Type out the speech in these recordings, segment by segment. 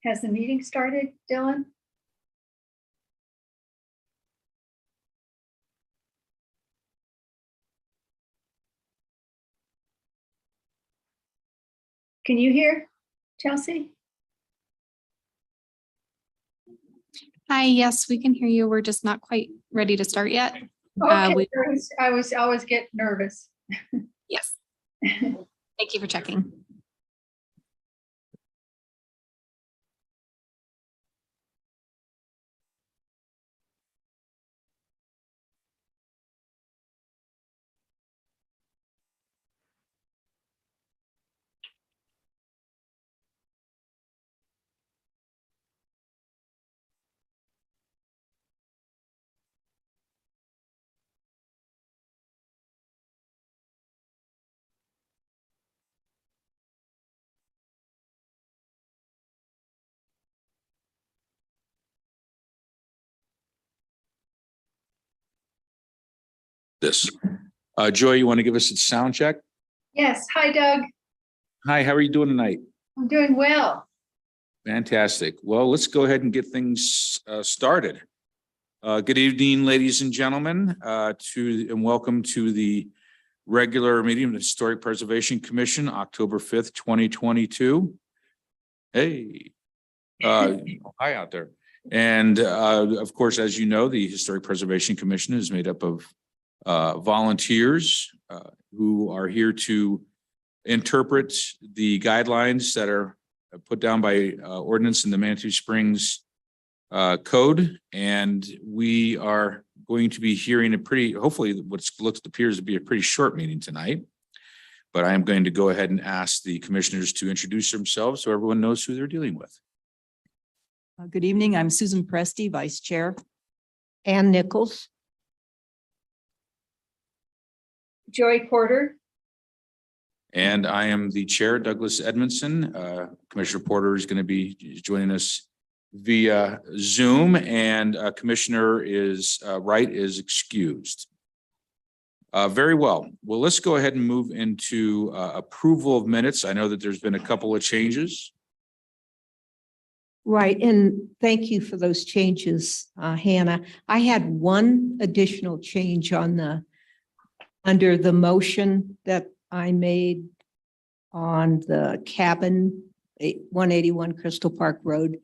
Has the meeting started, Dylan? Can you hear, Chelsea? Hi, yes, we can hear you. We're just not quite ready to start yet. Okay, I always get nervous. Yes. Thank you for checking. This. Joy, you want to give us a sound check? Yes. Hi, Doug. Hi, how are you doing tonight? I'm doing well. Fantastic. Well, let's go ahead and get things started. Good evening, ladies and gentlemen, and welcome to the regular meeting of the Historic Preservation Commission, October 5th, 2022. Hey, hi out there. And of course, as you know, the Historic Preservation Commission is made up of volunteers who are here to interpret the guidelines that are put down by ordinance in the Manitou Springs code, and we are going to be hearing a pretty, hopefully what appears to be a pretty short meeting tonight. But I am going to go ahead and ask the commissioners to introduce themselves so everyone knows who they're dealing with. Good evening. I'm Susan Presti, Vice Chair. Ann Nichols. Joy Porter, And I am the chair, Douglas Edmondson. Commissioner Porter is going to be joining us via Zoom, and Commissioner Wright is excused. Very well. Well, let's go ahead and move into approval of minutes. I know that there's been a couple of changes. Right, and thank you for those changes, Hannah. I had one additional change on under the motion that I made on the cabin, 181 Crystal Park Road,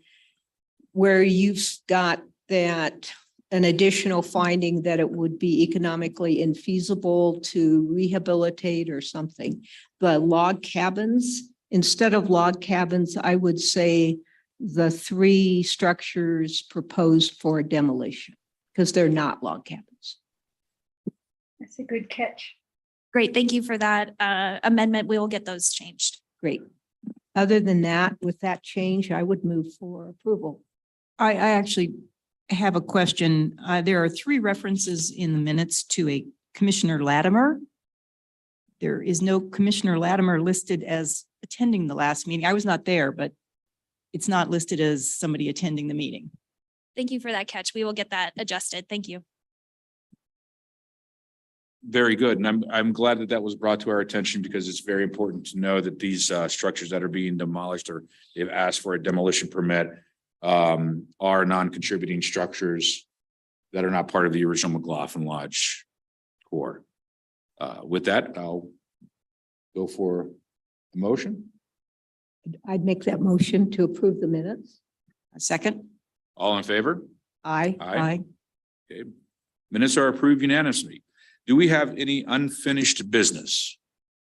where you've got that an additional finding that it would be economically infeasible to rehabilitate or something. The log cabins, instead of log cabins, I would say the 3 structures proposed for demolition, because they're not log cabins. that's a good catch. Great, thank you for that amendment. We will get those changed. Great. Other than that, with that change, I would move for approval. I actually have a question. There are 3 references in the minutes to a Commissioner Latimer. There is no Commissioner Latimer listed as attending the last meeting. I was not there, but it's not listed as somebody attending the meeting. Thank you for that catch. We will get that adjusted. Thank you. Very good. And I'm glad that that was brought to our attention, because it's very important to know that these structures that are being demolished, or they've asked for a demolition permit, are non-contributing structures that are not part of the original McLaughlin Lodge core. With that, I'll go for a motion. I'd make that motion to approve the minutes. A second? All in favor? Aye. Aye. Okay. Minutes are approved unanimously. Do we have any unfinished business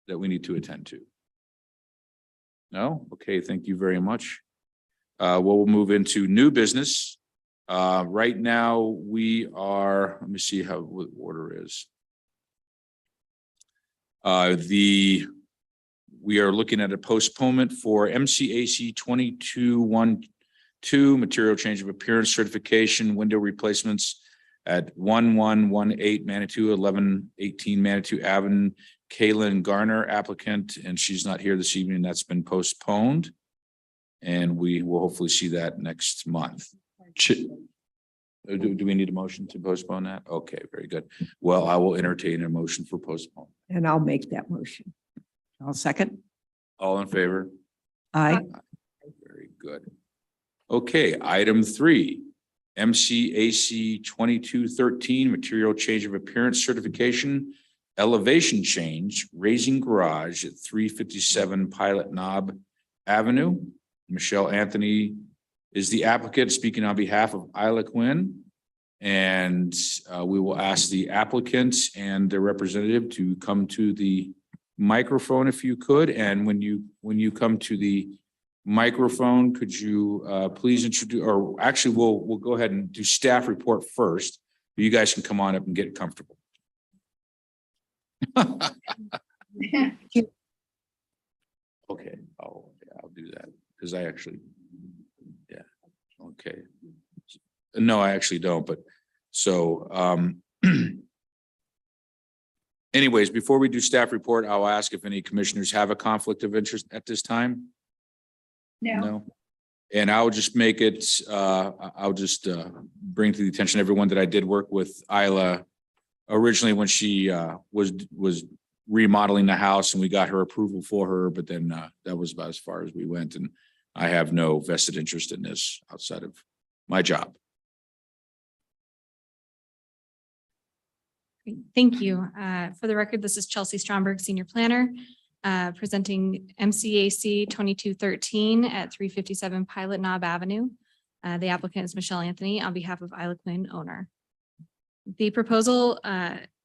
that we need to attend to? No? Okay, thank you very much. We'll move into new business. Right now we are, let me see how what order is. We are looking at a postponement for MCAC 2212 material change of appearance certification window replacements at 1118 Manitou, 1118 Manitou Avenue. Kaylin Garner, applicant, and she's not here this evening. That's been postponed. And we will hopefully see that next month. Do we need a motion to postpone that? Okay, very good. Well, I will entertain a motion for postpone. And I'll make that motion. I'll second. All in favor? Aye. Very good. Okay, item 3, MCAC 2213, material change of appearance certification, elevation change, raising garage at 357 Pilot Knob Avenue. Michelle Anthony is the applicant, speaking on behalf of Isla Quinn. And we will ask the applicant and their representative to come to the microphone if you could. And when you come to the microphone, could you please introduce, or actually we'll go ahead and do staff report first. You guys can come on up and get comfortable. Okay, I'll do that because I actually, yeah, okay. No, I actually don't, but so anyways, before we do staff report, I'll ask if any commissioners have a conflict of interest at this time. No. And I'll just make it, I'll just bring to the attention of everyone that I did work with Isla originally when she was remodeling the house, and we got her approval for her, but then that was about as far as we went. And I have no vested interest in this outside of my job. Great. Thank you. For the record, this is Chelsea Stromberg, Senior Planner, presenting MCAC 2213 at 357 Pilot Knob Avenue. The applicant is Michelle Anthony on behalf of Isla Quinn, owner. The proposal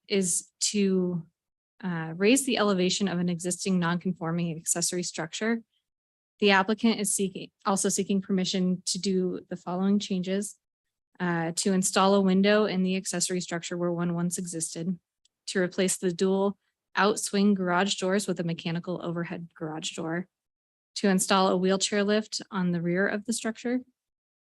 is to raise the elevation of an existing non-conforming accessory structure. The applicant is also seeking permission to do the following changes. to install a window in the accessory structure where one once existed, to replace the dual outswing garage doors with a mechanical overhead garage door, to install a wheelchair lift on the rear of the structure,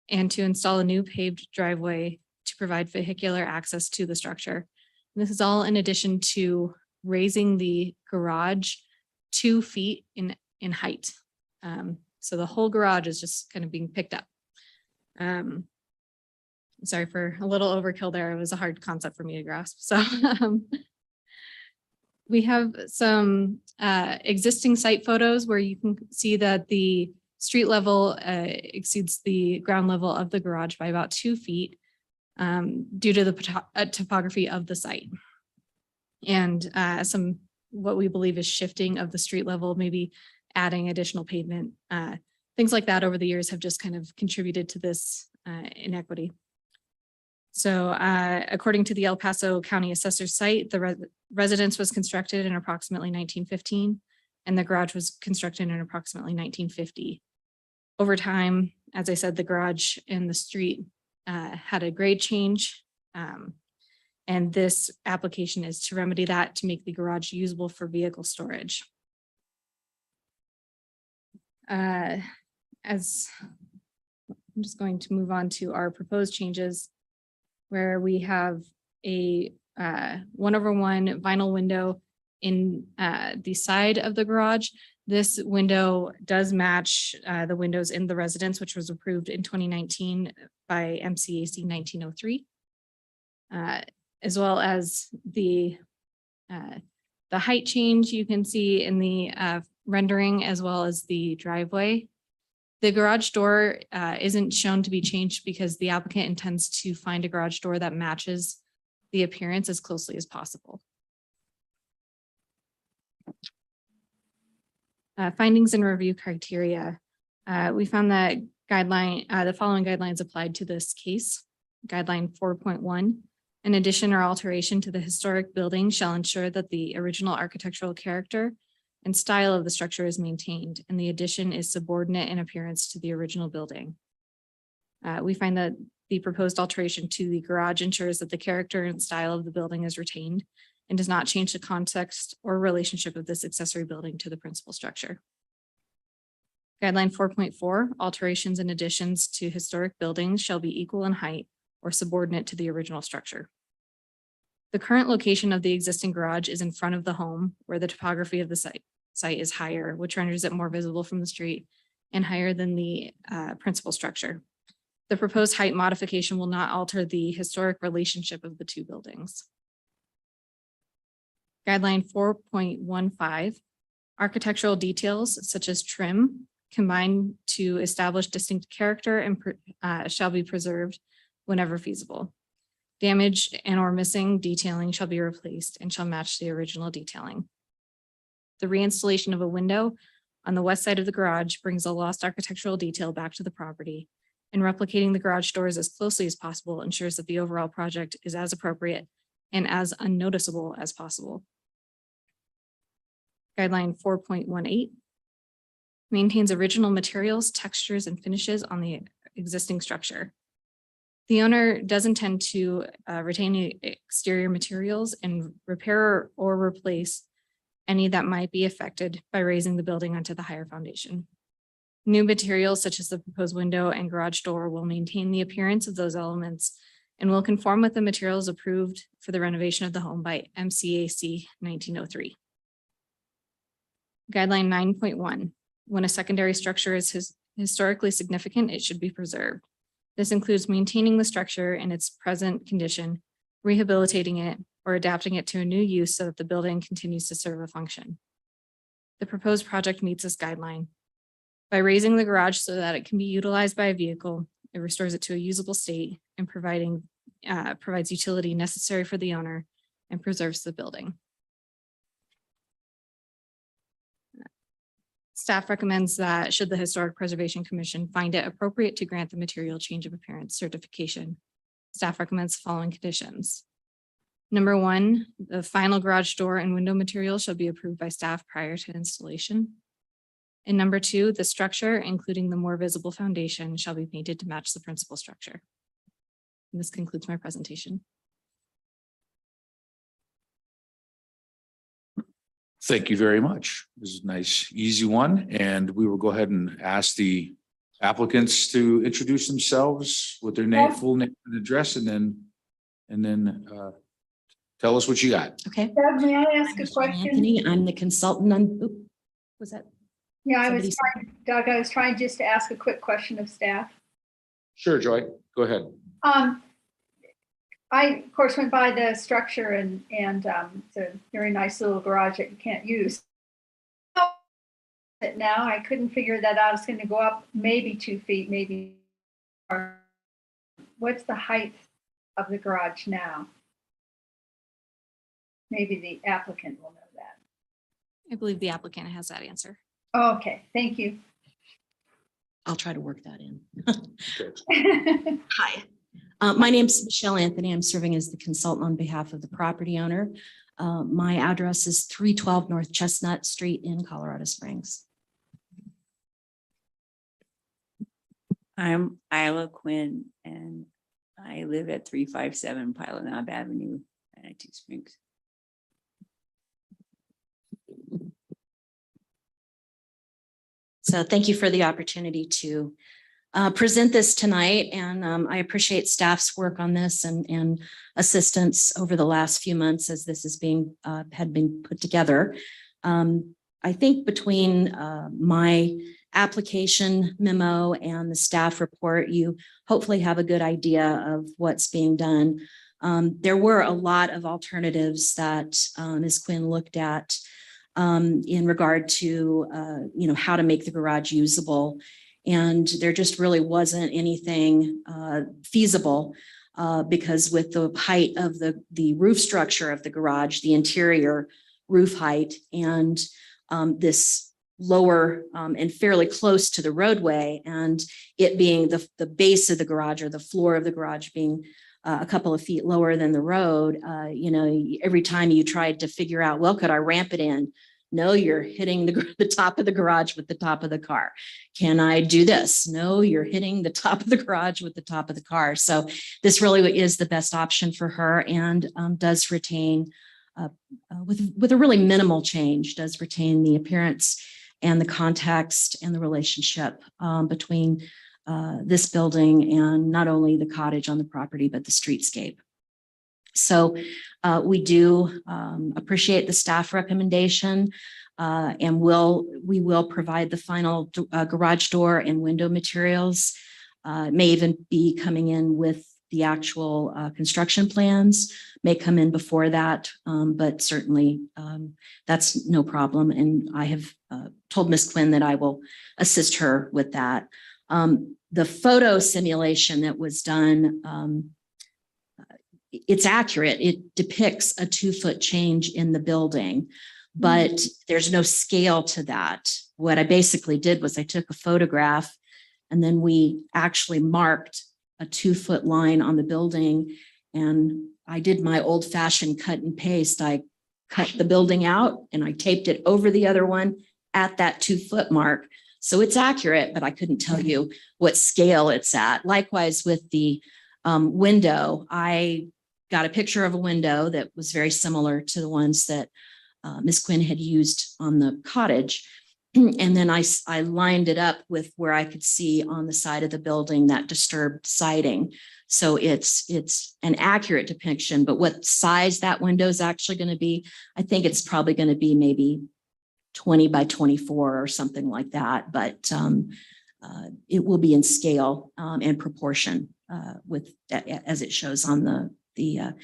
and to install a new paved driveway to provide vehicular access to the structure. And this is all in addition to raising the garage 2 feet in height. So the whole garage is just kind of being picked up. Sorry for a little overkill there. It was a hard concept for me to grasp. So we have some existing site photos where you can see that the street level exceeds the ground level of the garage by about 2 feet due to the topography of the site. And some what we believe is shifting of the street level, maybe adding additional pavement. Things like that over the years have just kind of contributed to this inequity. So according to the El Paso County Assessor's site, the residence was constructed in approximately 1915, and the garage was constructed in approximately 1950. Over time, as I said, the garage and the street had a grade change. And this application is to remedy that to make the garage usable for vehicle storage. I'm just going to move on to our proposed changes, where we have a 1/1 vinyl window in the side of the garage. This window does match the windows in the residence, which was approved in 2019 by MCAC 1903, as well as the height change you can see in the rendering, as well as the driveway. The garage door isn't shown to be changed because the applicant intends to find a garage door that matches the appearance as closely as possible. Findings and review criteria. We found that the following guidelines applied to this case. Guideline 4.1, an addition or alteration to the historic building shall ensure that the original architectural character and style of the structure is maintained, and the addition is subordinate in appearance to the original building. We find that the proposed alteration to the garage ensures that the character and style of the building is retained and does not change the context or relationship of this accessory building to the principal structure. Guideline 4.4, alterations and additions to historic buildings shall be equal in height or subordinate to the original structure. The current location of the existing garage is in front of the home, where the topography of the site is higher, which renders it more visible from the street and higher than the principal structure. The proposed height modification will not alter the historic relationship of the two buildings. Guideline 4.15, architectural details such as trim combined to establish distinct character and shall be preserved whenever feasible. Damaged and or missing detailing shall be replaced and shall match the original detailing. The reinstallation of a window on the west side of the garage brings a lost architectural detail back to the property, and replicating the garage doors as closely as possible ensures that the overall project is as appropriate and as unnoticeable as possible. Guideline 4.18 maintains original materials, textures, and finishes on the existing structure. The owner does intend to retain the exterior materials and repair or replace any that might be affected by raising the building onto the higher foundation. New materials such as the proposed window and garage door will maintain the appearance of those elements and will conform with the materials approved for the renovation of the home by MCAC 1903. Guideline 9.1, when a secondary structure is historically significant, it should be preserved. This includes maintaining the structure in its present condition, rehabilitating it, or adapting it to a new use so that the building continues to serve a function. The proposed project meets this guideline. By raising the garage so that it can be utilized by a vehicle, it restores it to a usable state and provides utility necessary for the owner and preserves the building. Staff recommends that should the Historic Preservation Commission find it appropriate to grant the material change of appearance certification, staff recommends the following conditions. Number 1, the final garage door and window material shall be approved by staff prior to installation. And number 2, the structure, including the more visible foundation, shall be painted to match the principal structure. And this concludes my presentation. Thank you very much. This is a nice, easy one, and we will go ahead and ask the applicants to introduce themselves with their name, full name and address, and then tell us what you got. Okay. Doug, may I ask a Michelle question? Anthony, I'm the consultant on, was that? Yeah, Somebody- Doug, I was trying just to ask a quick question of staff. Sure, Joy, go ahead. I, of course, went by the structure and it's a very nice little garage that you can't use. But now I couldn't figure that out. It's going to go up maybe 2 feet, maybe. What's the height of the garage now? Maybe the applicant will know that. I believe the applicant has that answer. Oh, okay, thank you. I'll try to work that in. Okay. Hi. My name's Michelle Anthony. I'm serving as the consultant on behalf of the property owner. My address is 312 North Chestnut Street in Colorado Springs. I'm Isla Quinn and I live at 357 Pilot Knob Avenue, Manitou Springs. So thank you for the opportunity to present this tonight. And I appreciate staff's work on this and assistance over the last few months as this is being had been put together. I think between my application memo and the staff report, you hopefully have a good idea of what's being done. There were a lot of alternatives that Ms. Quinn looked at in regard to, how to make the garage usable. And there just really wasn't anything feasible because with the height of the roof structure of the garage, the interior roof height, and this lower and fairly close to the roadway, and it being the base of the garage or the floor of the garage being a couple of feet lower than the road, every time you tried to figure out, well, could I ramp it in? No, you're hitting the top of the garage with the top of the car. Can I do this? No, you're hitting the top of the garage with the top of the car. So this really is the best option for her, and does retain, with a really minimal change, does retain the appearance and the context and the relationship between this building and not only the cottage on the property, but the streetscape. So we do appreciate the staff recommendation, and we will provide the final garage door and window materials. It may even be coming in with the actual construction plans, may come in before that, but certainly that's no problem. And I have told Ms. Quinn that I will assist her with that. The photo simulation that was done, it's accurate. It depicts a 2-foot change in the building, but there's no scale to that. What I basically did was I took a photograph and then we actually marked a 2-foot line on the building, and I did my old fashioned cut and paste. I cut the building out and I taped it over the other one at that 2-foot mark. So it's accurate, but I couldn't tell you what scale it's at. Likewise with the window, I got a picture of a window that was very similar to the ones that Ms. Quinn had used on the cottage. And then I lined it up with where I could see on the side of the building that disturbed siding. So it's an accurate depiction, but what size that window is actually going to be, I think it's probably going to be maybe 20 by 24 or something like that. But it will be in scale and proportion with as it shows on the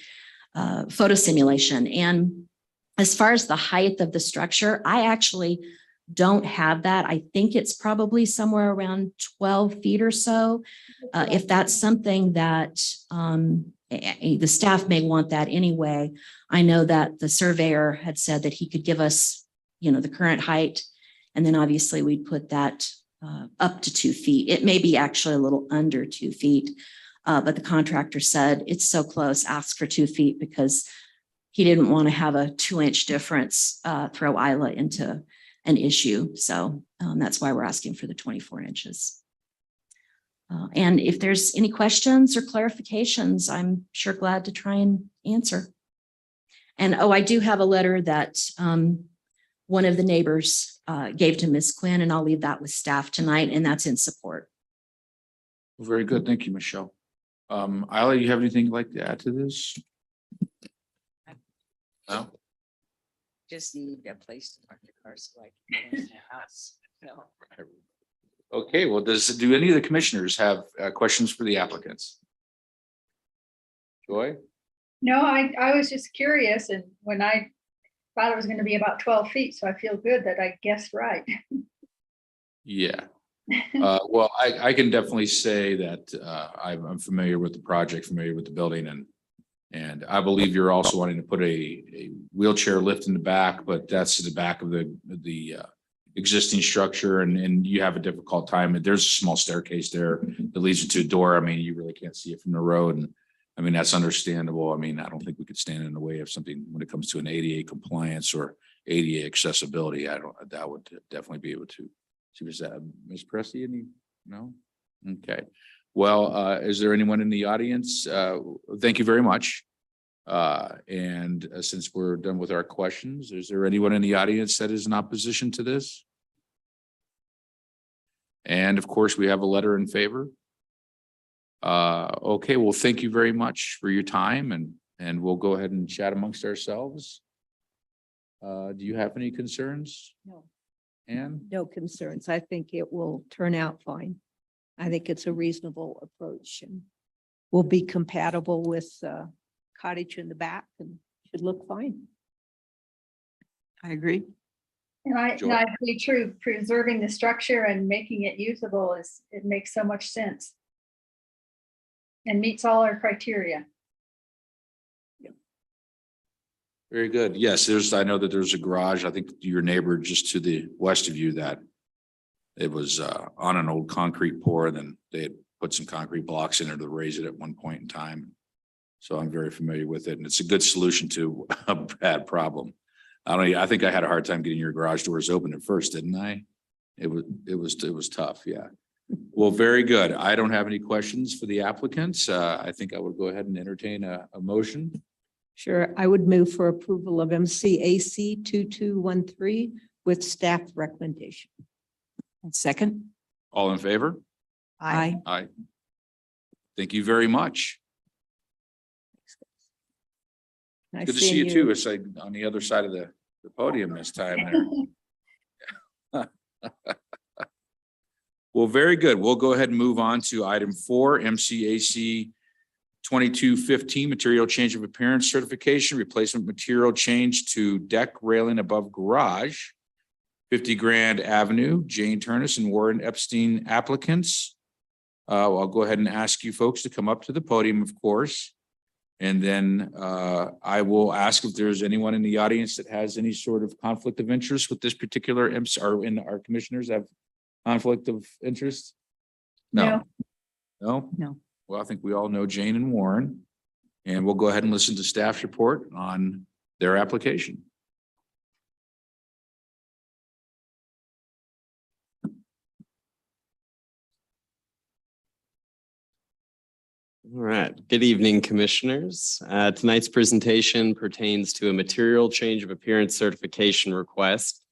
photo simulation. And as far as the height of the structure, I actually don't have that. I think it's probably somewhere around 12 feet or so. If that's something that the staff may want that anyway. I know that the surveyor had said that he could give us, the current height, and then obviously we'd put that up to 2 feet. It may be actually a little under 2 feet, but the contractor said it's so close, ask for 2 feet, because he didn't want to have a 2-inch difference throw Isla into an issue. So that's why we're asking for the 24 inches. And if there's any questions or clarifications, I'm sure glad to try and answer. And I do have a letter that one of the neighbors gave to Ms. Quinn, and I'll leave that with staff tonight, and that's in support. Very good. Thank you, Michelle. Isla, you have anything you'd like to add to this? No? Just need a place to park the car so I can get in the house. No. Okay, well, do any of the commissioners have questions for the applicants? Joy? No, I was just curious, and when I thought it was going to be about 12 feet, so I feel good that I guessed right. Yeah. Well, I can definitely say that I'm familiar with the project, familiar with the building, and I believe you're also wanting to put a wheelchair lift in the back, but that's in the back of the existing structure, and you have a difficult time. There's a small staircase there that leads you to a door. I mean, you really can't see it from the road, and I mean, that's understandable. I mean, I don't think we could stand in the way of something when it comes to an ADA compliance or ADA accessibility. That would definitely be able to. Was that Ms. Presti? Any? No? Okay. Well, is there anyone in the audience? Thank you very much. And since we're done with our questions, is there anyone in the audience that is in opposition to this? And of course, we have a letter in favor. Okay, well, thank you very much for your time, and we'll go ahead and chat amongst ourselves. Do you have any concerns? No. Ann? No concerns. I think it will turn out fine. I think it's a reasonable approach and will be compatible with cottage in the back and should look fine. I agree. And I Joy? agree, true, preserving the structure and making it usable it makes so much sense. And meets all our criteria. Very good. Yes, I know that there's a garage. I think your neighbor just to the west of you that it was on an old concrete pour, then they had put some concrete blocks in there to raise it at one point in time. So I'm very familiar with it, and it's a good solution to a bad problem. I think I had a hard time getting your garage doors open at first, didn't I? It was tough. Yeah. Well, very good. I don't have any questions for the applicants. I think I would go ahead and entertain a motion. Sure, I would move for approval of MCAC 2213 with staff recommendation. And second? All in favor? Aye. Aye. Thank you very much. Nice Good to see seeing you too. It's like on the other side of the podium this time there. Well, very good. We'll go ahead and move on to item 4, MCAC 2215, material change of appearance certification, replacement material change to deck railing above garage, 50 Grand Avenue, Jane Turnus and Warren Epstein applicants. I'll go ahead and ask you folks to come up to the podium, of course. And then I will ask if there's anyone in the audience that has any sort of conflict of interest with this particular MC, or in our commissioners have conflict of interest? No. No? No. Well, I think we all know Jane and Warren, and we'll go ahead and listen to staff's report on their application. All right. Good evening, commissioners. Tonight's presentation pertains to a material change of appearance certification request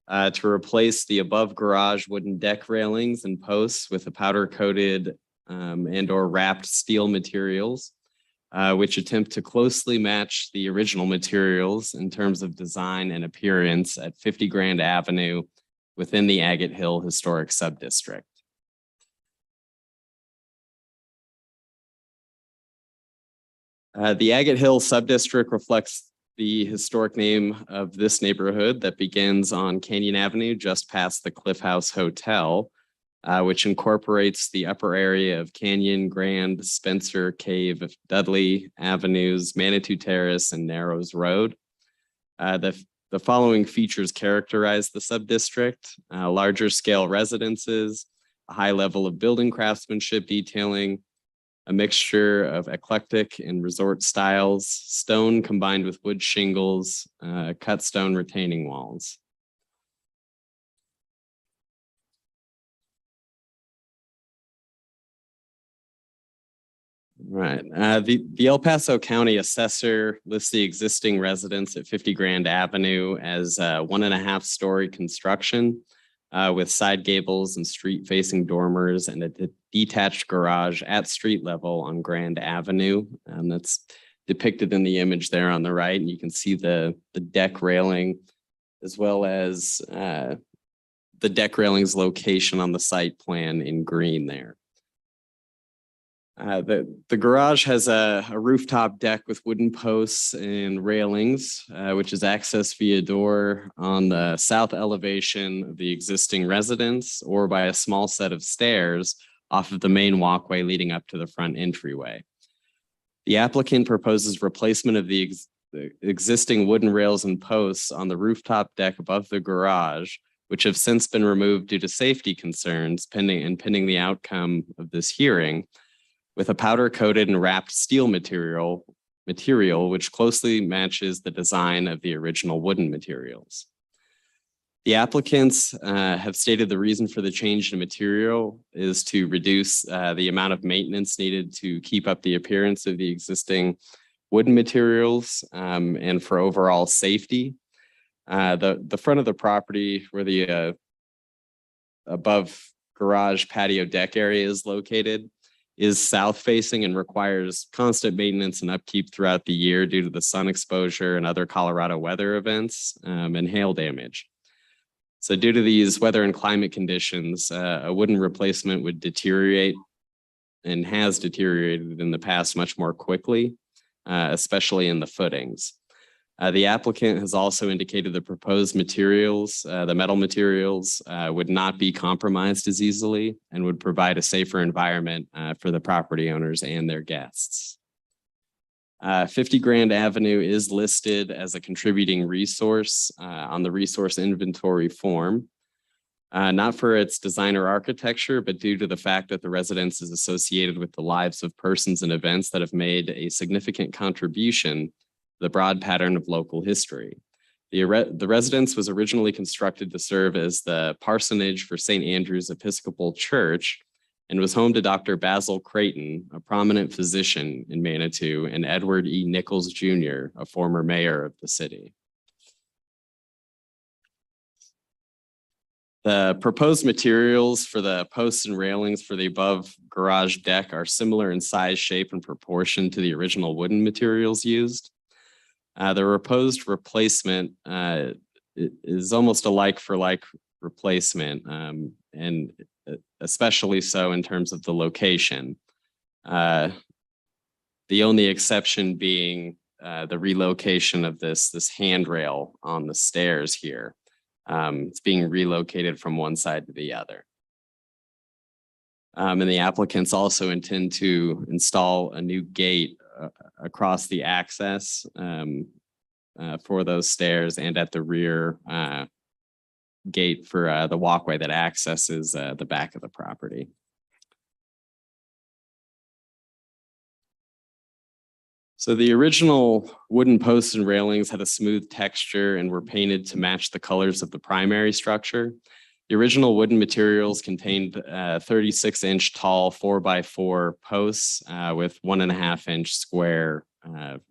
to replace the above garage wooden deck railings and posts with a powder coated and or wrapped steel materials, which attempt to closely match the original materials in terms of design and appearance at 50 Grand Avenue within the Agate Hill Historic Subdistrict. The Agate Hill Subdistrict reflects the historic name of this neighborhood that begins on Canyon Avenue just past the Cliff House Hotel, which incorporates the upper area of Canyon, Grand, Spencer, Cave, Dudley Avenues, Manitou Terrace, and Narrows Road. The following features characterize the subdistrict: larger scale residences, a high level of building craftsmanship detailing, a mixture of eclectic and resort styles, stone combined with wood shingles, cut stone retaining walls. Right. The El Paso County Assessor lists the existing residence at 50 Grand Avenue as 1.5-story construction with side gables and street facing dormers and a detached garage at street level on Grand Avenue. That's depicted in the image there on the right. And you can see the deck railing as well as the deck railing's location on the site plan in green there. The garage has a rooftop deck with wooden posts and railings, which is accessed via door on the south elevation of the existing residence or by a small set of stairs off of the main walkway leading up to the front entryway. The applicant proposes replacement of the existing wooden rails and posts on the rooftop deck above the garage, which have since been removed due to safety concerns pending the outcome of this hearing, with a powder coated and wrapped steel material which closely matches the design of the original wooden materials. The applicants have stated the reason for the change in material is to reduce the amount of maintenance needed to keep up the appearance of the existing wooden materials and for overall safety. The front of the property where the above garage patio deck area is located is south facing and requires constant maintenance and upkeep throughout the year due to the sun exposure and other Colorado weather events and hail damage. So due to these weather and climate conditions, a wooden replacement would deteriorate and has deteriorated in the past much more quickly, especially in the footings. The applicant has also indicated the proposed materials, the metal materials, would not be compromised as easily and would provide a safer environment for the property owners and their guests. 50 Grand Avenue is listed as a contributing resource on the resource inventory form, not for its design or architecture, but due to the fact that the residence is associated with the lives of persons and events that have made a significant contribution the broad pattern of local history. The residence was originally constructed to serve as the parsonage for St. Andrew's Episcopal Church and was home to Dr. Basil Creighton, a prominent physician in Manitou, and Edward E. Nichols, Jr., a former mayor of the city. The proposed materials for the posts and railings for the above garage deck are similar in size, shape, and proportion to the original wooden materials used. The proposed replacement is almost a like-for-like replacement, and especially so in terms of the location. The only exception being the relocation of this handrail on the stairs here. It's being relocated from one side to the other. And the applicants also intend to install a new gate across the access for those stairs and at the rear gate for the walkway that accesses the back of the property. So the original wooden posts and railings had a smooth texture and were painted to match the colors of the primary structure. The original wooden materials contained 36-inch tall 4x4 posts with 1.5-inch square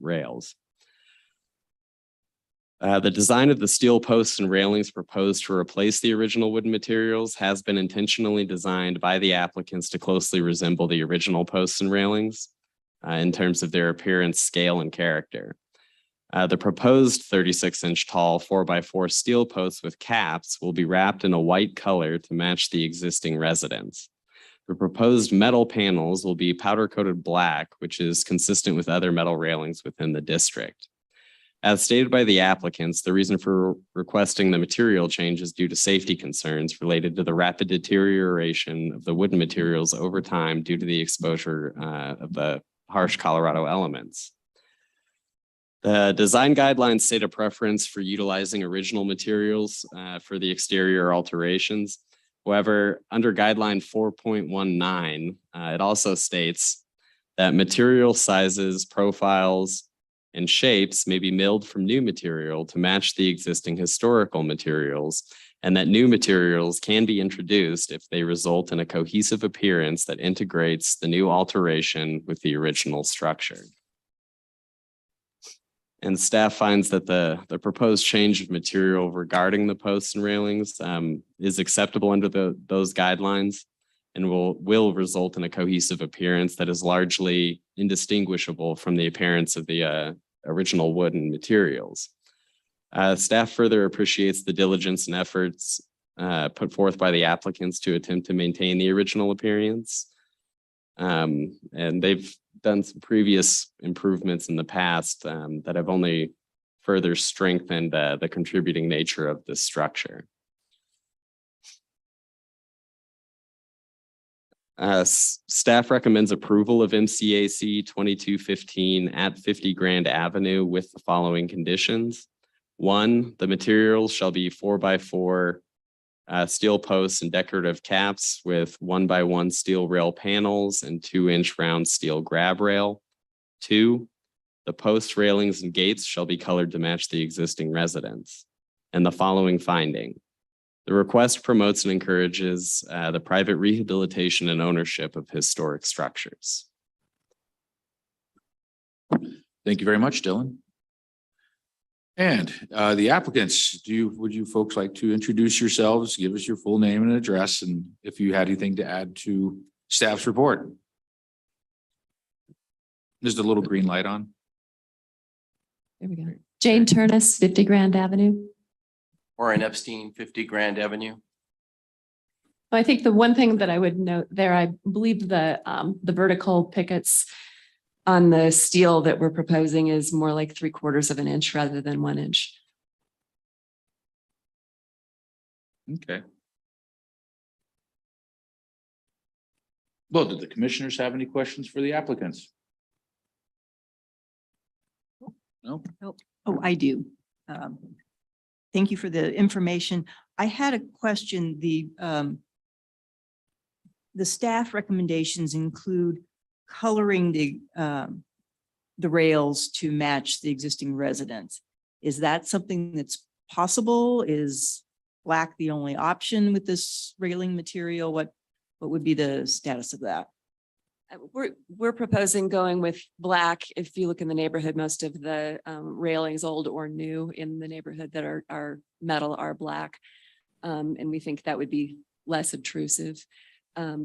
rails. The design of the steel posts and railings proposed to replace the original wooden materials has been intentionally designed by the applicants to closely resemble the original posts and railings in terms of their appearance, scale, and character. The proposed 36-inch tall 4x4 steel posts with caps will be wrapped in a white color to match the existing residence. The proposed metal panels will be powder-coated black, which is consistent with other metal railings within the district. As stated by the applicants, the reason for requesting the material change is due to safety concerns related to the rapid deterioration of the wooden materials over time due to the exposure of the harsh Colorado elements. The design guidelines state a preference for utilizing original materials for the exterior alterations. However, under guideline 4.19, it also states that material sizes, profiles, and shapes may be milled from new material to match the existing historical materials and that new materials can be introduced if they result in a cohesive appearance that integrates the new alteration with the original structure. And staff finds that the proposed change of material regarding the posts and railings is acceptable under those guidelines and will result in a cohesive appearance that is largely indistinguishable from the appearance of the original wooden materials. Staff further appreciates the diligence and efforts put forth by the applicants to attempt to maintain the original appearance. And they've done some previous improvements in the past that have only further strengthened the contributing nature of this structure. Staff recommends approval of MCAC 2215 at 50 Grand Avenue with the following conditions. 1, the materials shall be 4x4 steel posts and decorative caps with 1x1 steel rail panels and 2-inch round steel grab rail. 2, the post railings and gates shall be colored to match the existing residence. And the following finding. The request promotes and encourages the private rehabilitation and ownership of historic structures. Thank you very much, Dylan. And the applicants, would you folks like to introduce yourselves, give us your full name and address, and if you had anything to add to staff's report? There's the little green light on. There we go. Jane Turnus, 50 Grand Avenue. Warren Epstein, 50 Grand Avenue. I think the one thing that I would note there, I believe the vertical pickets on the steel that we're proposing is more like 3/4 of an inch rather than 1 inch. Okay. Well, did the commissioners have any questions for the applicants? No? Oh, I do. Thank you for the information. I had a question. The staff recommendations include coloring the rails to match the existing residence. Is that something that's possible? Is black the only option with this railing material? What would be the status of that? We're proposing going with black. If you look in the neighborhood, most of the railings, old or new in the neighborhood that are metal are black. And we think that would be less obtrusive.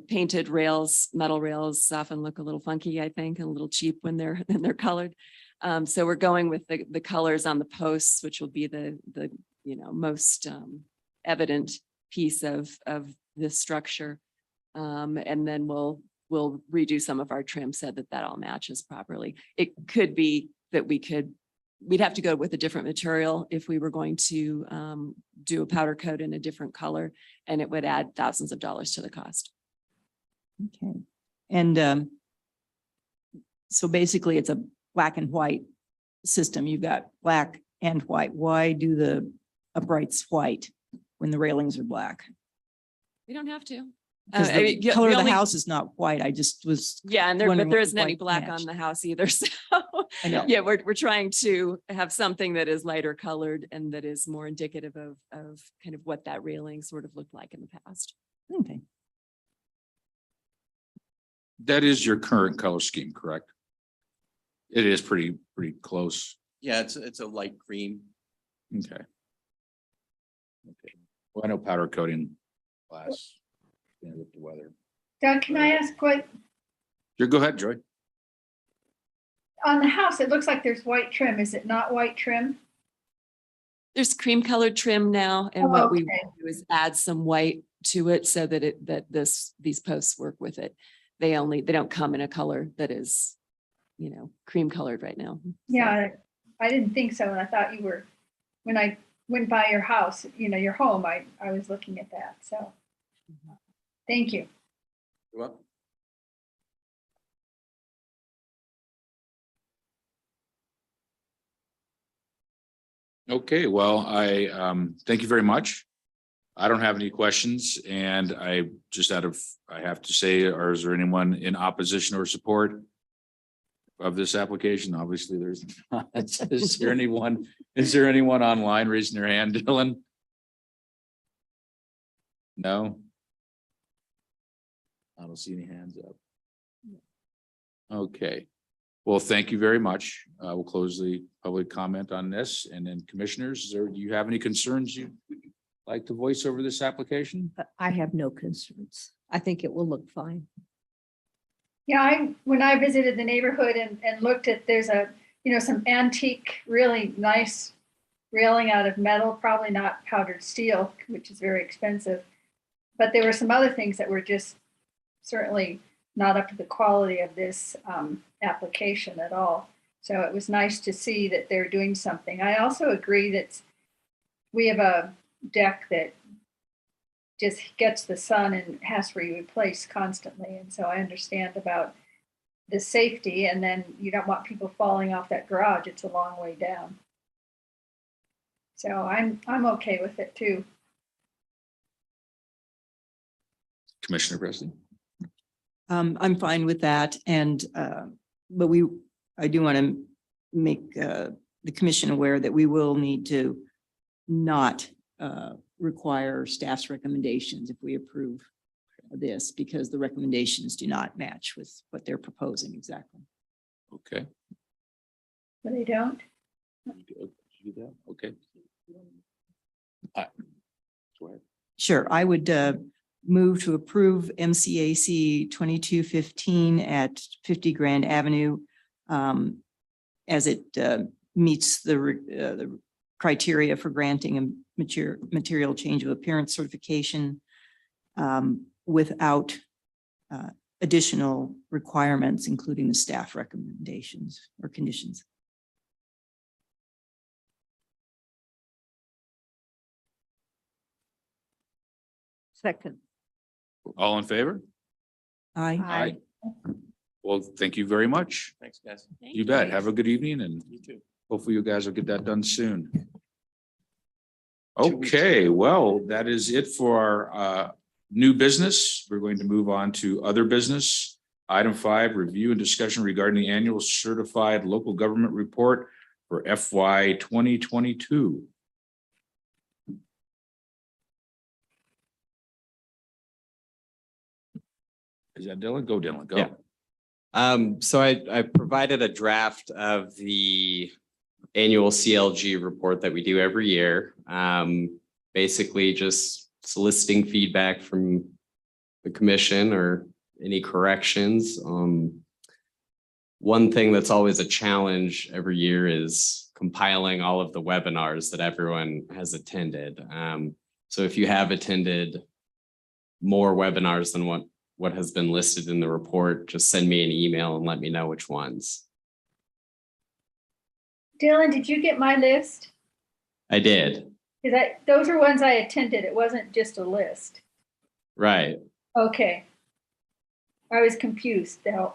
Painted rails, metal rails often look a little funky, I think, and a little cheap when they're colored. So we're going with the colors on the posts, which will be the most evident piece of this structure. And then we'll redo some of our trim so that all matches properly. It could be that we'd have to go with a different material if we were going to do a powder coat in a different color, and it would add thousands of dollars to the cost. Okay. And so basically it's a black and white system. You've got black and white. Why do the uprights white when the railings are black? We don't have to. Because the color of the house is not white. I just was. Yeah, and wondering there what isn't any white black matched. on the house either. So I know. yeah, we're trying to have something that is lighter colored and that is more indicative of kind of what that railing sort of looked like in the past. Okay. That is your current color scheme, correct? It is pretty close. Yeah, it's a light cream. Okay. Okay. Well, I know powder coating lasts with the weather. Doug, can I ask what, Sure, go ahead, Joy. on the house, it looks like there's white trim. Is it not white trim? There's cream colored trim now, and what we Okay. do is add some white to it so that these posts work with it. They don't come in a color that is, cream colored right now. Yeah, I didn't think so. And I thought you were, when I went by your house, your home, I was looking at that. So thank you. You're welcome. Okay, well, I thank you very much. I don't have any questions, and I have to say, or is there anyone in opposition or support of this application? Obviously, there's not. Is there anyone online raising their hand, Dylan? No? I don't see any hands up. Okay. Well, thank you very much. We'll close the public comment on this, and then commissioners, do you have any concerns you'd like to voice over this application? I have no concerns. I think it will look fine. Yeah, when I visited the neighborhood and looked at, there's some antique, really nice railing out of metal, probably not powdered steel, which is very expensive. But there were some other things that were just certainly not up to the quality of this application at all. So it was nice to see that they're doing something. I also agree that we have a deck that just gets the sun and has to be replaced constantly. And so I understand about the safety, and then you don't want people falling off that garage. It's a long way down. So I'm okay with it too. Commissioner Presley? I'm fine with that. And, but I do want to make the commission aware that we will need to not require staff's recommendations if we approve this, because the recommendations do not match with what they're proposing exactly. Okay. But they don't. Okay. Go ahead. Sure, I would move to approve MCAC 2215 at 50 Grand Avenue as it meets the criteria for granting a material change of appearance certification without additional requirements, including the staff recommendations or conditions. Second. All in favor? Aye. Well, thank you very much. Thanks, guys. You bet. Have a good evening, and You too. hopefully you guys will get that done soon. Okay, well, that is it for our new business. We're going to move on to other business. Item 5, review and discussion regarding the annual certified local government report for FY 2022. Is that Dylan? Go, Dylan, go. Yeah. So I provided a draft of the annual CLG report that we do every year. Basically just soliciting feedback from the commission or any corrections. One thing that's always a challenge every year is compiling all of the webinars that everyone has attended. So if you have attended more webinars than what has been listed in the report, just send me an email and let me know which ones. Dylan, did you get my list? I did. Because those are ones I attended. It wasn't just a list. Right. Okay. I was confused though.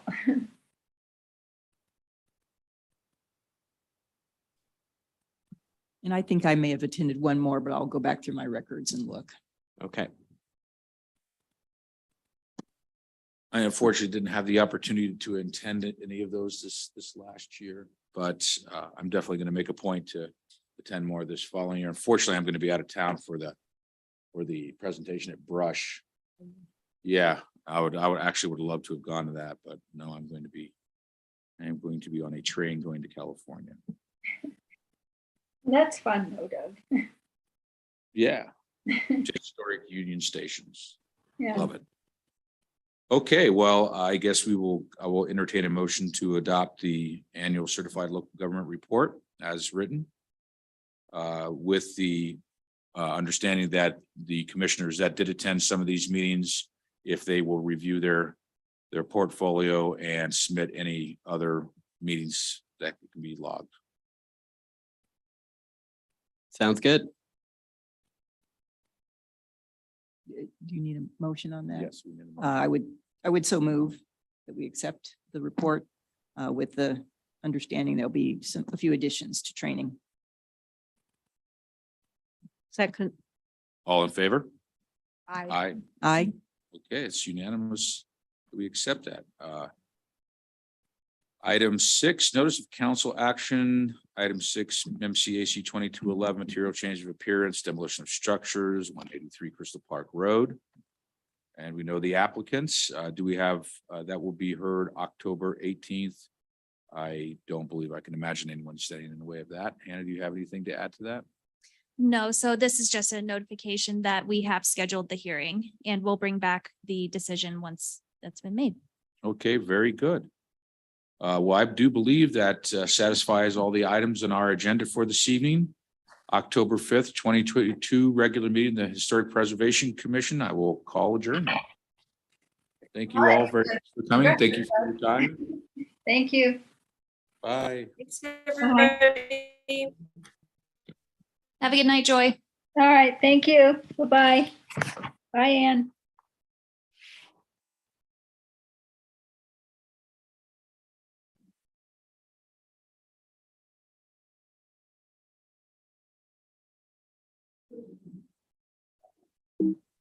And I think I may have attended one more, but I'll go back through my records and look. Okay. I unfortunately didn't have the opportunity to attend any of those this last year, but I'm definitely going to make a point to attend more this following year. Unfortunately, I'm going to be out of town for the presentation at Brush. Yeah, I would actually would love to have gone to that, but no, I'm going to be on a train going to California. That's fun though, Doug. Yeah. Historic Union Stations. Yeah. Love it. Okay, well, I guess I will entertain a motion to adopt the annual certified local government report as written. With the understanding that the commissioners that did attend some of these meetings, if they will review their portfolio and submit any other meetings that can be logged. Sounds good. Do you need a motion on that? Yes. We need a motion. I would so move that we accept the report with the understanding there'll be a few additions to training. Second. All in favor? Aye. Aye. Okay, it's unanimous. We accept that. Item 6, notice of council action. Item 6, MCAC 2211, material change of appearance, demolition of structures, 183 Crystal Park Road. And we know the applicants. Do we have, that will be heard October 18th? I don't believe I can imagine anyone standing in the way of that. Hannah, do you have anything to add to that? No, so this is just a notification that we have scheduled the hearing and we'll bring back the decision once that's been made. Okay, very good. Well, I do believe that satisfies all the items on our agenda for this evening. October 5th, 2022, regular meeting, of the Historic Preservation Commission. I will call adjourned. Thank you all very much for coming. Thank you for your time. Thank you. Bye. Have a good night, Joy. All right, thank you. Bye-bye. Bye, Ann.